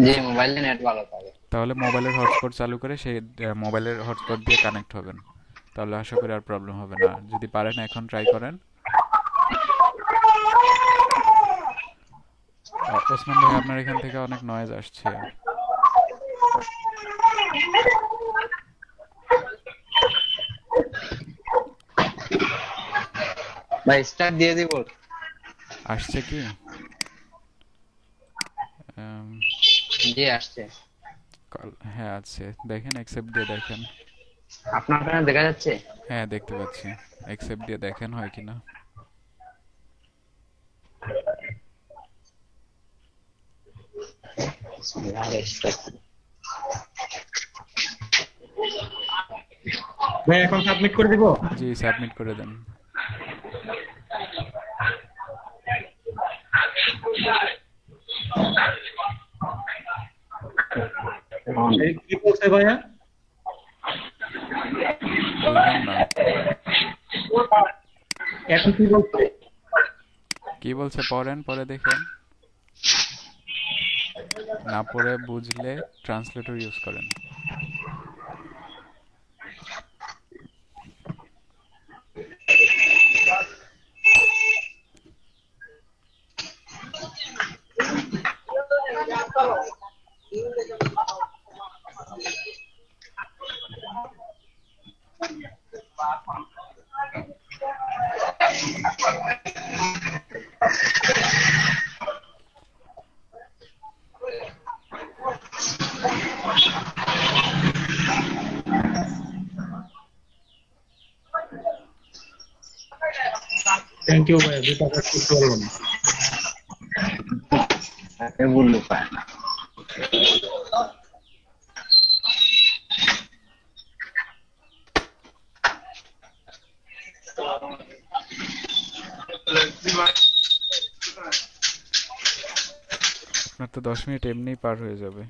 জি মোবাইলে নেট ভালো থাকে। তাহলে মোবাইলের হটস্পট চালু করে সেই মোবাইলের হটস্পট দিয়ে কানেক্ট হবেন, তাহলে আশা করি আর প্রবলেম হবে না। যদি পারেন এখন ট্রাই করেন। ওসমান ভাই আপনার এখান থেকে অনেক নয়েজ আসছে। ভাই স্টার্ট দিয়ে দিব। আসছে কি? জি আসছে। হ্যাঁ আছে, দেখেন অ্যাকসেপ্ট দিয়ে দেখেন। আপনার ওখানে দেখা যাচ্ছে? হ্যাঁ দেখতে পাচ্ছি, অ্যাকসেপ্ট দিয়ে দেখেন হয় কিনা। ভাই এখন সাবমিট করে দিব? জি সাবমিট করে দেন। কি বলছে ভাইয়া? এখন কি বলছে? কি বলছে পড়েন, পরে দেখেন। না পড়ে বুঝলে ট্রান্সলেটর ইউজ করেন। থ্যাংক ইউ ভাই, দুটো কাজ করতে পারলাম না। বললো পায় না। আপনার তো 10 মিনিট এমনিই পার হয়ে যাবে।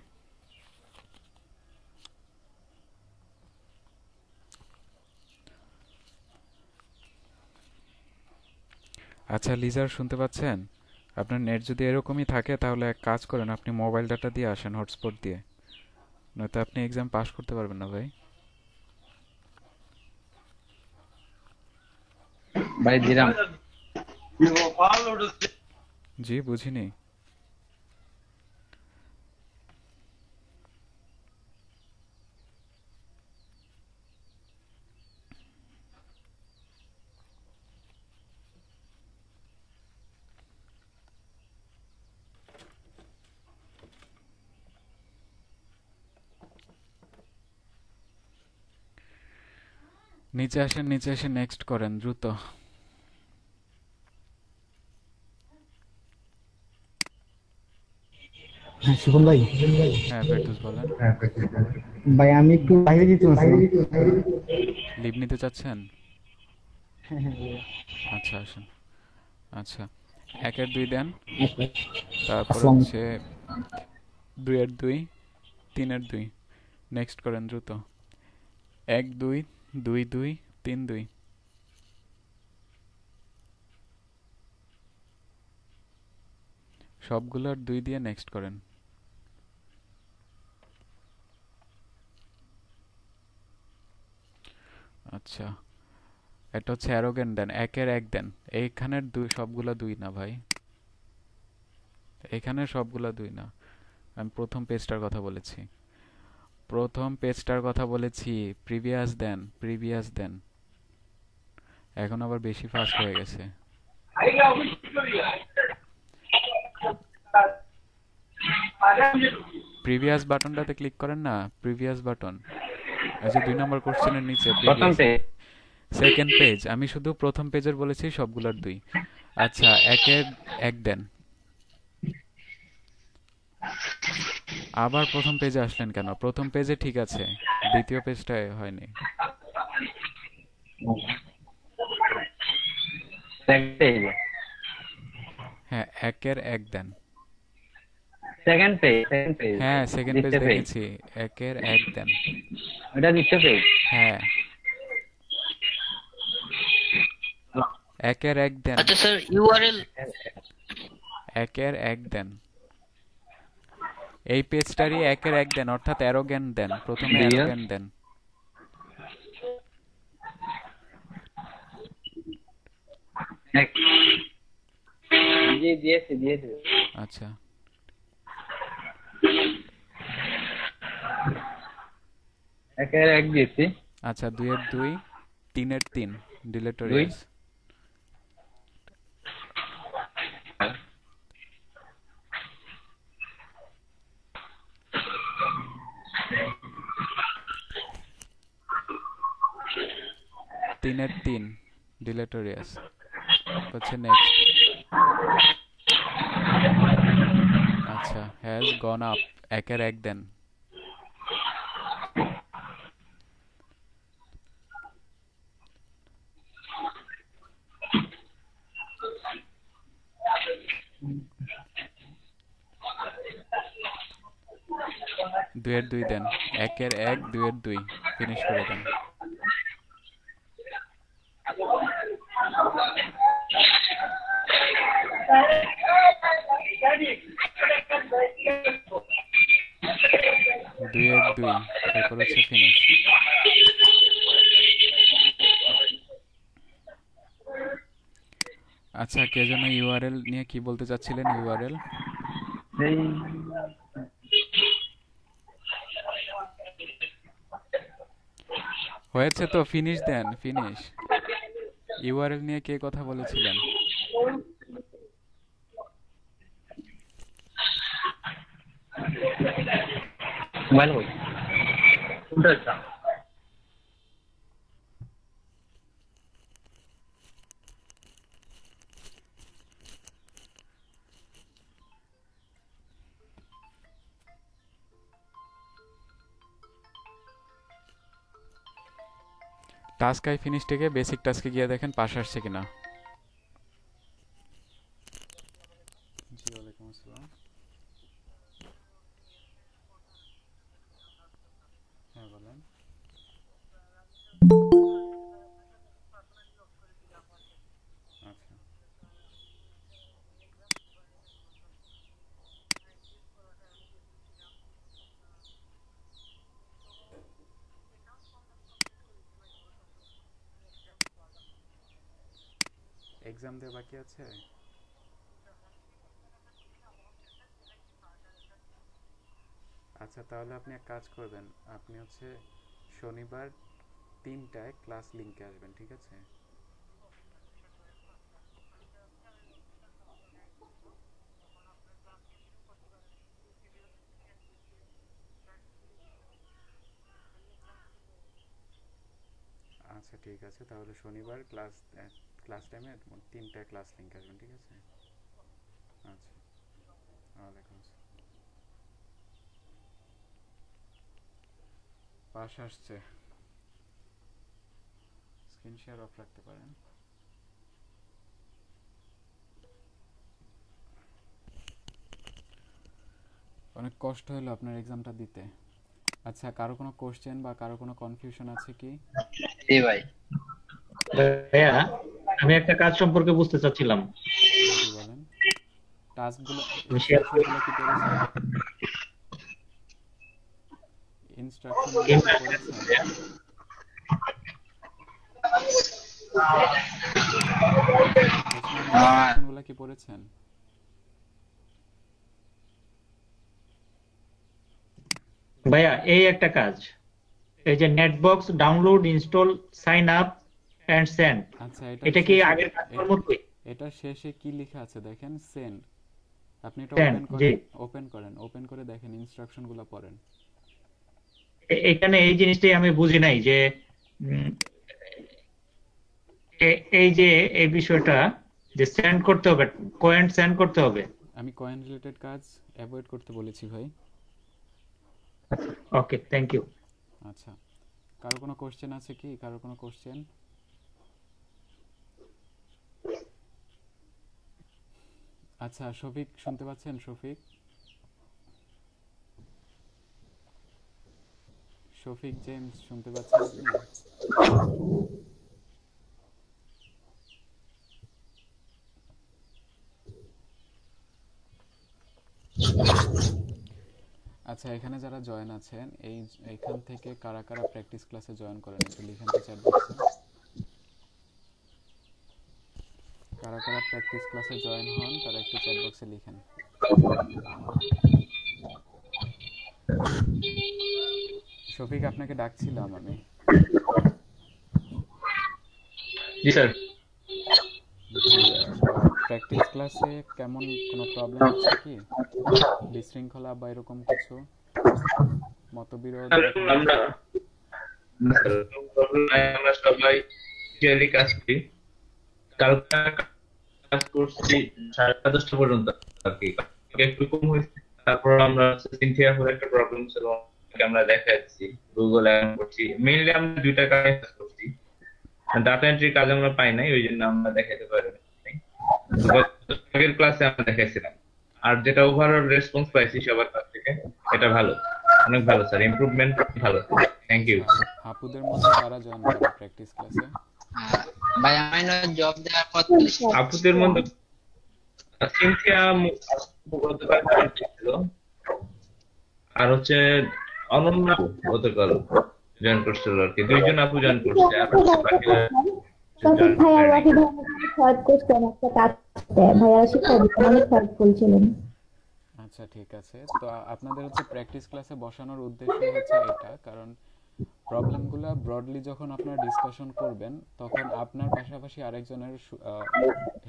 আচ্ছা লিজার শুনতে পাচ্ছেন? আপনার নেট যদি এরকমই থাকে তাহলে এক কাজ করেন, আপনি মোবাইল ডাটা দিয়ে আসেন হটস্পট দিয়ে, নয়তো আপনি এক্সাম পাস করতে পারবেন না ভাই। ভাই দিলাম। জি বুঝিনি। নিচে আসেন, নিচে এসে নেক্সট করেন দ্রুত। শিবন ভাই। হ্যাঁ ফেরদৌস বলেন। ভাই আমি একটু বাইরে যেতে চাচ্ছি। লিভ নিতে চাচ্ছেন? আচ্ছা আসেন। আচ্ছা 1-2 দেন, তারপর হচ্ছে 2-2, 3-2 নেক্সট করেন দ্রুত। 1-2, 2-2, 3-2। সবগুলোর 2 দিয়ে নেক্সট করেন। আচ্ছা এটা হচ্ছে অ্যারোগেন্ট দেন, 1-1 দেন। এইখানের সবগুলা 2 না ভাই, এখানে সবগুলা 2 না। আমি প্রথম পেজটার কথা বলেছি, প্রথম পেজটার কথা বলেছি। প্রিভিয়াস দেন, প্রিভিয়াস দেন। এখন আবার বেশি ফাস্ট হয়ে গেছে। প্রিভিয়াস বাটনটাতে ক্লিক করেন না, প্রিভিয়াস বাটন। আচ্ছা 2 নম্বর কোশ্চেনের নিচে প্রথম পেজ, সেকেন্ড পেজ। আমি শুধু প্রথম পেজের বলেছি, সবগুলোর 2। আচ্ছা 1-1 দেন। আবার প্রথম পেজে আসলেন কেন? প্রথম পেজে ঠিক আছে, দ্বিতীয় পেজটায় হয়নি। হ্যাঁ 1-1 দেন। Second page, second page. হ্যাঁ সেকেন্ড পেজ দেখেছি, 1-1 দেন। এটা দ্বিতীয় পেজ। হ্যাঁ 1-1 দেন। আচ্ছা স্যার ইউআরএল 1-1 দেন। এই পেজটারই একের এক দেন, অর্থাৎ অ্যারোগ্যান্ট দেন, প্রথমে দিয়া অ্যারোগ্যান্ট দেন। দিয়েছে। আচ্ছা, একের এক দিয়েছি। আচ্ছা, 2-এর 2, 3-এর 3 2 ডিলেটোরিয়াস। তিনের 3 ডিলেটোরিয়াস হচ্ছে নেক্সট। আচ্ছা, হ্যাজ গন আপ, একের এক দেন। দুয়ের 2 দেন, একের এক, 2-এর 2 ফিনিশ করে দেন। দুয়ের 2, এরপর হচ্ছে ফিনিশ। আচ্ছা, কে যেন ইউআরএল নিয়ে কি বলতে চাচ্ছিলেন? ইউআরএল হয়েছে তো, ফিনিশ দেন, ফিনিশ। ইউআরএল নিয়ে কে কথা বলেছিলেন? মোবাইল কই কোনটা? টাস্ক আই ফিনিশ থেকে বেসিক টাস্কে গিয়ে দেখেন পাশ আসছে কিনা। জি, ওয়ালাইকুম আসসালাম। হ্যাঁ বলেন। আচ্ছা, এক্সাম দেওয়া বাকি আছে? আচ্ছা, তাহলে আপনি এক কাজ করবেন, আপনি হচ্ছে শনিবার 3টায় ক্লাস লিংকে আসবেন, ঠিক আছে? আচ্ছা, ঠিক আছে, তাহলে শনিবার ক্লাস টাইমে 3টায় ক্লাস লিংকে আসবেন, ঠিক আছে? আচ্ছা, ওয়ালাইকুম আসসালাম। পাশ আসছে, স্ক্রিন শেয়ার অফ রাখতে পারেন। অনেক কষ্ট হলো আপনার এক্সামটা দিতে। আচ্ছা, কারো কোনো কোশ্চেন বা কারো কোনো কনফিউশন আছে কি? জি ভাই। ভাইয়া, আমি একটা কাজ সম্পর্কে বুঝতে চাচ্ছিলাম। কি বলেন? টাস্কগুলো, আমি শেয়ার করি। ইনস্ট্রাকশনগুলো কি পড়েছেন? ইনস্ট্রাকশনগুলো কি পড়েছেন? ইনস্ট্রাকশনগুলো কি পড়েছেন? ভাইয়া, এই একটা কাজ, এই যে Netbox download, install, sign up and send, আচ্ছা, এটা কি আগের কাজের মতোই? এটা শেষে কি লেখা আছে দেখেন, সেন্ড। আপনি এটা Send, ওপেন জি। করেন, ওপেন করে দেখেন, ইনস্ট্রাকশনগুলো পড়েন। এখানে এই জিনিসটাই আমি বুঝি নাই যে উম, এই যে এই বিষয়টা যে সেন্ড করতে হবে, কয়েন সেন্ড করতে হবে। আমি কয়েন রিলেটেড কাজ অ্যাভয়েড করতে বলেছি ভাই। ওকে, থ্যাংক ইউ। আচ্ছা, কারো কোনো কোশ্চেন আছে কি? কারো কোনো কোশ্চেন? আচ্ছা, শফিক শুনতে পাচ্ছেন? শফিক জেমস শুনতে পাচ্ছেন আপনি? আচ্ছা, এখানে যারা জয়েন আছেন এইখান থেকে কারা কারা প্র্যাকটিস ক্লাসে জয়েন করেন একটু লিখেন তো চ্যাট বক্সে। কারা কারা প্র্যাকটিস ক্লাসে জয়েন হন তারা একটু চ্যাট বক্সে লিখেন। শফিক, আপনাকে ডাকছিলাম আমি। জি স্যার। প্র্যাকটিস ক্লাসে কেমন কোনো প্রবলেম হচ্ছে কি, বিশৃঙ্খলা বা এরকম কিছু মতবিরোধ? আমরা সবাই সিরিয়ালি কাজ করি। কালকে কাজ করছি 10:30 পর্যন্ত আর কি, একটু কম হয়েছে। তারপর আমরা সিনথিয়া হলে একটা প্রবলেম ছিল, আমরা দেখাচ্ছি গুগল করছি। মেইনলি আমরা দুইটা কাজ করছি, ডাটা এন্ট্রি কাজ আমরা পাই নাই, ওই জন্য আমরা দেখাতে পারি নাই। আগের ক্লাসে আমরা দেখাইছিলাম, আর যেটা ওভারঅল রেসপন্স পাইছি সবার কাছ থেকে, এটা ভালো, অনেক ভালো স্যার, ইমপ্রুভমেন্ট ভালো। Thank you. আপুদের মধ্যে কারা জয়েন করে প্র্যাকটিস ক্লাসে? ভাই আমি না জব দেওয়ার পর আপুদের মধ্যে সিনথিয়া গতকাল ছিল, আর হচ্ছে অনন্যা গতকাল জয়েন করছিল আর কি, দুইজন আপু জয়েন করছে। আর বাকিরা টপিক ভাই আর রাখি ভাই হেল্প করতেন একটা কাজ করতে, ভাইয়া শিক্ষা দিতেন, অনেক হেল্পফুল ছিলেন। আচ্ছা ঠিক আছে, তো আপনাদের হচ্ছে প্র্যাকটিস ক্লাসে বসানোর উদ্দেশ্য হচ্ছে এটা, কারণ প্রবলেমগুলো ব্রডলি যখন আপনারা ডিসকাশন করবেন তখন আপনার পাশাপাশি আরেকজনের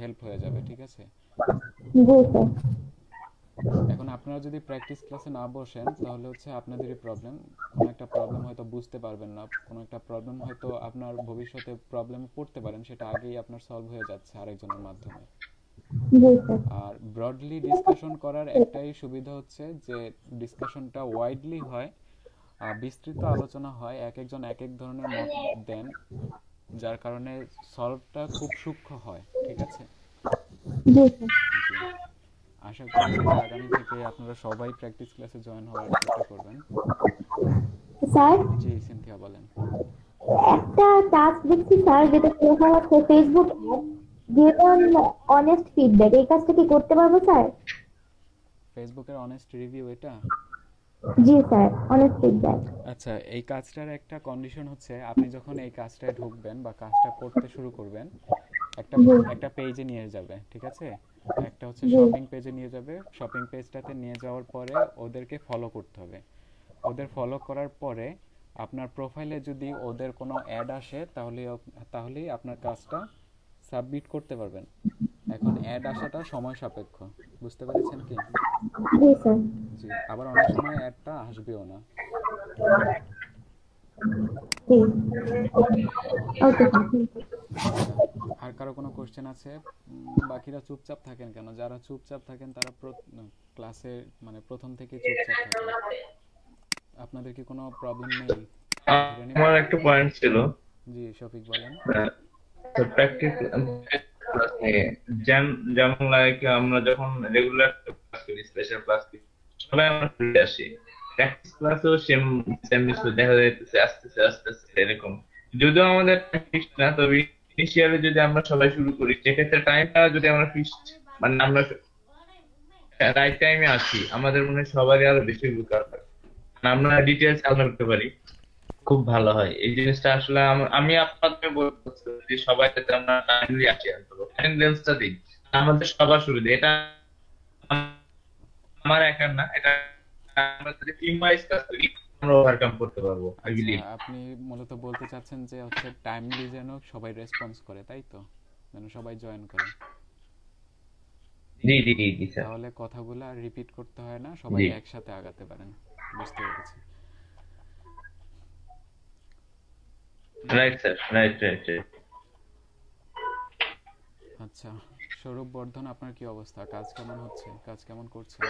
হেল্প হয়ে যাবে, ঠিক আছে? জি স্যার। এখন আপনারা যদি প্র্যাকটিস ক্লাসে না বসেন তাহলে হচ্ছে আপনাদেরই প্রবলেম, কোনো একটা প্রবলেম হয়তো বুঝতে পারবেন না, কোনো একটা প্রবলেম হয়তো আপনার ভবিষ্যতে প্রবলেমে পড়তে পারেন, সেটা আগেই আপনার সলভ হয়ে যাচ্ছে আরেকজনের মাধ্যমে। আর ব্রডলি ডিসকাশন করার একটাই সুবিধা হচ্ছে যে ডিসকাশনটা ওয়াইডলি হয়, বিস্তৃত আলোচনা হয়, এক একজন এক এক ধরনের মত দেন, যার কারণে সলভটা খুব সূক্ষ্ম হয়, ঠিক আছে? আশা করি আগামী থেকে আপনারা সবাই প্র্যাকটিস ক্লাসে জয়েন হওয়ার চেষ্টা করবেন। স্যার জি সিনথিয়া বলেন। একটা টাস্ক দেখছি স্যার, যেটা লেখা হচ্ছে Facebook ad given honest feedback, এই কাজটা কি করতে পারবো স্যার? ফেসবুকের অনেস্ট রিভিউ এটা? জি স্যার, অনেস্ট ফিডব্যাক। আচ্ছা, এই কাজটার একটা কন্ডিশন হচ্ছে আপনি যখন এই কাজটায় ঢুকবেন বা কাজটা করতে শুরু করবেন, একটা পেজে নিয়ে যাবে, ঠিক আছে? একটা হচ্ছে শপিং পেজে নিয়ে যাবে, শপিং পেজটাতে নিয়ে যাওয়ার পরে ওদেরকে ফলো করতে হবে। ওদের ফলো করার পরে আপনার প্রোফাইলে যদি ওদের কোনো অ্যাড আসে তাহলেই আপনার কাজটা সাবমিট করতে পারবেন। এখন অ্যাড আসাটা সময় সাপেক্ষ, বুঝতে পেরেছেন কি? জি স্যার। জি, আবার অনেক সময় অ্যাডটা আসবেও না। আর কারো কোনো কোশ্চেন আছে? বাকিরা চুপচাপ থাকেন কেন? যারা চুপচাপ থাকেন তারা ক্লাসে মানে প্রথম থেকে চুপচাপ থাকেন। আপনাদের কি কোনো প্রবলেম নেই? আমার একটা পয়েন্ট ছিল। জি শফিক বলেন। তো প্র্যাকটিস ক্লাস নিয়ে যেমন লাইক আমরা যখন রেগুলার ক্লাস করি, স্পেশাল ক্লাস করি, সবাই আমরা ফিরে আসি। প্র্যাকটিস ক্লাসেও সেম বিষয় দেখা যাইতেছে আস্তে আস্তে এরকম। যদিও আমাদের ফিক্স না, তবে ইনিশিয়ালি যদি আমরা সবাই শুরু করি, সেক্ষেত্রে টাইমটা যদি আমরা ফিক্স মানে আমরা রাইট টাইমে আসি, আমাদের মনে হয় সবারই আরো বেশি উপকার হয়, আমরা ডিটেলস আলোচনা করতে পারি, খুব ভালো হয়। এই জিনিসটা আসলে আমি আপনাদের বলতে যে সবাই যাতে আমরা টাইমলি আসি, অ্যাটেন্ডেন্সটা দিই, আমাদের সবার সুবিধা। এটা আমার একার না, এটা আমরা যদি টিম ওয়াইজ কাজ করি আমরা ওভারকাম করতে পারবো। আই বিলিভ আপনি মূলত বলতে চাচ্ছেন যে হচ্ছে টাইমলি যেন সবাই রেসপন্স করে, তাই তো? যেন সবাই জয়েন করে। জি জি জি স্যার। তাহলে কথাগুলো আর রিপিট করতে হয় না, সবাই একসাথে আগাতে পারেন। বুঝতে পেরেছি। Right sir, right. আচ্ছা, স্বরূপ বর্ধন, আপনার কি অবস্থা? কাজ কেমন হচ্ছে? কাজ কেমন করছেন?